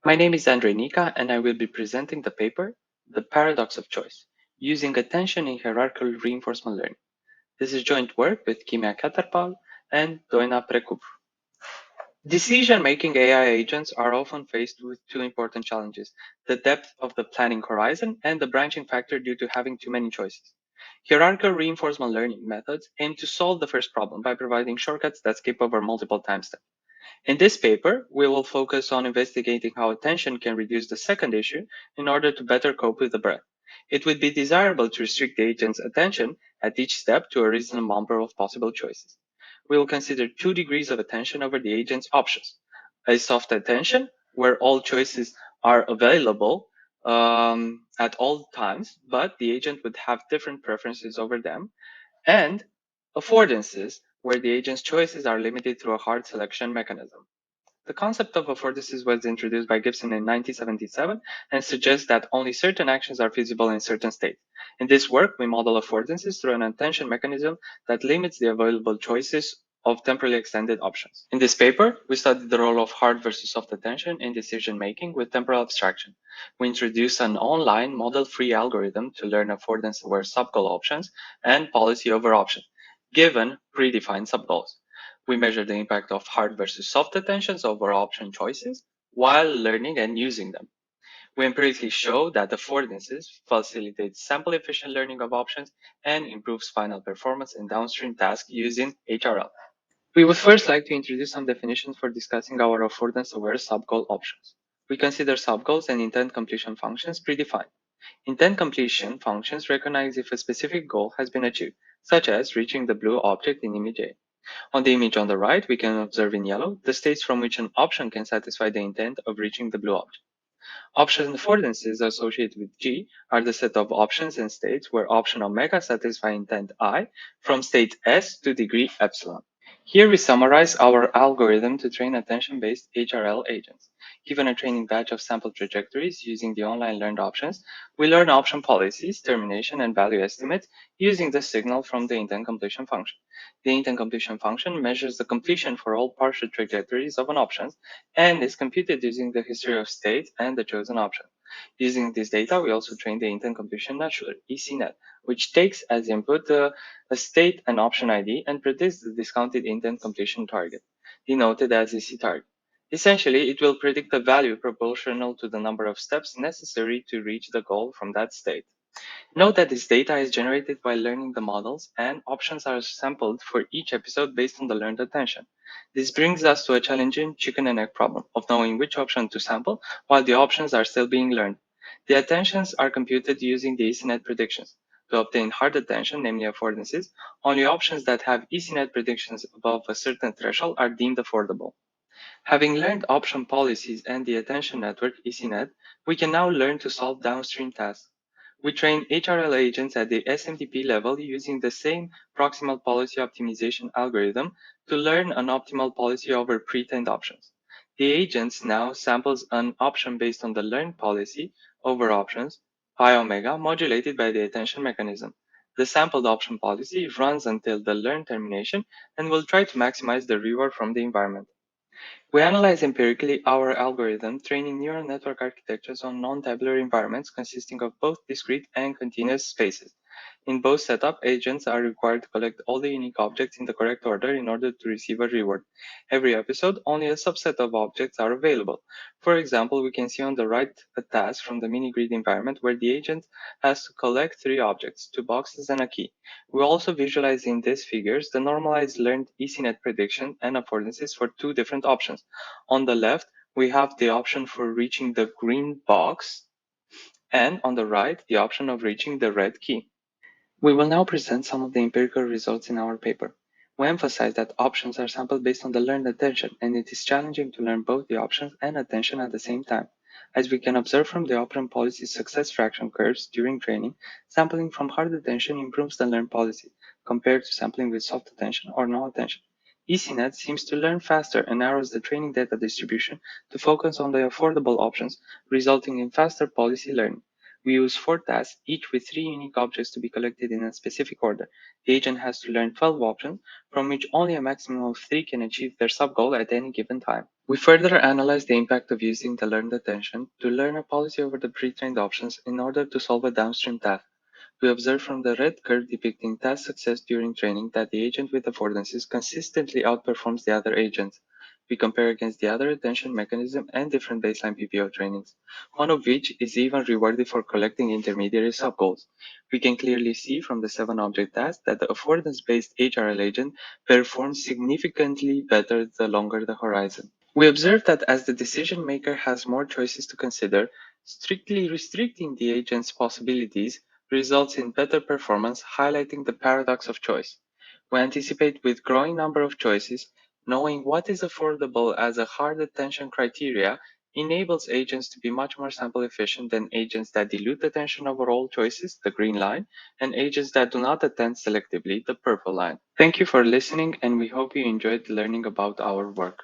My name is Andrei Nica, and I will be presenting the paper, The Paradox of Choice, using attention in hierarchical reinforcement learning. This is joint work with Khimya Khetarpal and Doina Precup. Decision-making AI agents are often faced with two important challenges, the depth of the planning horizon and the branching factor due to having too many choices. Hierarchical reinforcement learning methods aim to solve the first problem by providing shortcuts that skip over multiple time steps. In this paper, we will focus on investigating how attention can reduce the second issue in order to better cope with the breadth. It would be desirable to restrict the agent's attention at each step to a reasonable number of possible choices. We will consider two degrees of attention over the agent's options. A soft attention, where all choices are available at all times, but the agent would have different preferences over them, and affordances, where the agent's choices are limited through a hard selection mechanism. The concept of affordances was introduced by Gibson in 1977 and suggests that only certain actions are feasible in certain states. In this work, we model affordances through an attention mechanism that limits the available choices of temporally extended options. In this paper, we studied the role of hard versus soft attention in decision-making with temporal abstraction. We introduced an online model-free algorithm to learn affordance-aware subgoal options and policy over options, given predefined subgoals. We measure the impact of hard versus soft attentions over option choices while learning and using them. We empirically show that affordances facilitate sample-efficient learning of options and improves final performance in downstream tasks using HRL. We would first like to introduce some definitions for discussing our affordance-aware subgoal options. We consider subgoals and intent completion functions predefined. Intent completion functions recognize if a specific goal has been achieved, such as reaching the blue object in image A. On the image on the right, we can observe in yellow the states from which an option can satisfy the intent of reaching the blue object. Option affordances associated with G are the set of options and states where option omega satisfy intent I from state S to degree epsilon. Here we summarize our algorithm to train attention-based HRL agents. Given a training batch of sample trajectories using the online learned options, we learn option policies, termination, and value estimates using the signal from the intent completion function. The intent completion function measures the completion for all partial trajectories of an option and is computed using the history of state and the chosen option. Using this data, we also train the intent completion network, ECNet, which takes as input a state and option ID and predicts the discounted intent completion target, denoted as EC target. Essentially, it will predict a value proportional to the number of steps necessary to reach the goal from that state. Note that this data is generated while learning the models, and options are sampled for each episode based on the learned attention. This brings us to a challenging chicken and egg problem of knowing which option to sample while the options are still being learned. The attentions are computed using the ECNet predictions. To obtain hard attention, namely affordances, only options that have ECNet predictions above a certain threshold are deemed affordable. Having learned option policies and the attention network ECNet, we can now learn to solve downstream tasks. We train HRL agents at the SMTP level using the same proximal policy optimization algorithm to learn an optimal policy over pre-trained options. The agents now samples an option based on the learned policy over options, pi omega, modulated by the attention mechanism. The sampled option policy runs until the learn termination and will try to maximize the reward from the environment. We analyze empirically our algorithm, training neural network architectures on non-tabular environments consisting of both discrete and continuous spaces. In both setup, agents are required to collect all the unique objects in the correct order in order to receive a reward. Every episode, only a subset of objects are available. For example, we can see on the right a task from the mini-grid environment where the agent has to collect three objects, two boxes and a key. We also visualize in these figures the normalized learned ECNet prediction and affordances for two different options. On the left, we have the option for reaching the green box, and on the right, the option of reaching the red key. We will now present some of the empirical results in our paper. We emphasize that options are sampled based on the learned attention, and it is challenging to learn both the options and attention at the same time. As we can observe from the option policy success fraction curves during training, sampling from hard attention improves the learned policy compared to sampling with soft attention or no attention. ECNet seems to learn faster and narrows the training data distribution to focus on the affordable options, resulting in faster policy learning. We use 4 tasks, each with 3 unique objects to be collected in a specific order. The agent has to learn 12 options, from which only a maximum of 3 can achieve their subgoal at any given time. We further analyzed the impact of using the learned attention to learn a policy over the pre-trained options in order to solve a downstream task. We observed from the red curve depicting task success during training that the agent with affordances consistently outperforms the other agents. We compare against the other attention mechanism and different baseline PPO trainings, one of which is even rewarded for collecting intermediary subgoals. We can clearly see from the 7-object task that the affordance-based HRL agent performs significantly better the longer the horizon. We observe that as the decision maker has more choices to consider, strictly restricting the agent's possibilities results in better performance, highlighting the paradox of choice. We anticipate with growing number of choices, knowing what is affordable as a hard attention criteria enables agents to be much more sample efficient than agents that dilute attention over all choices, the green line, and agents that do not attend selectively, the purple line. Thank you for listening, and we hope you enjoyed learning about our work.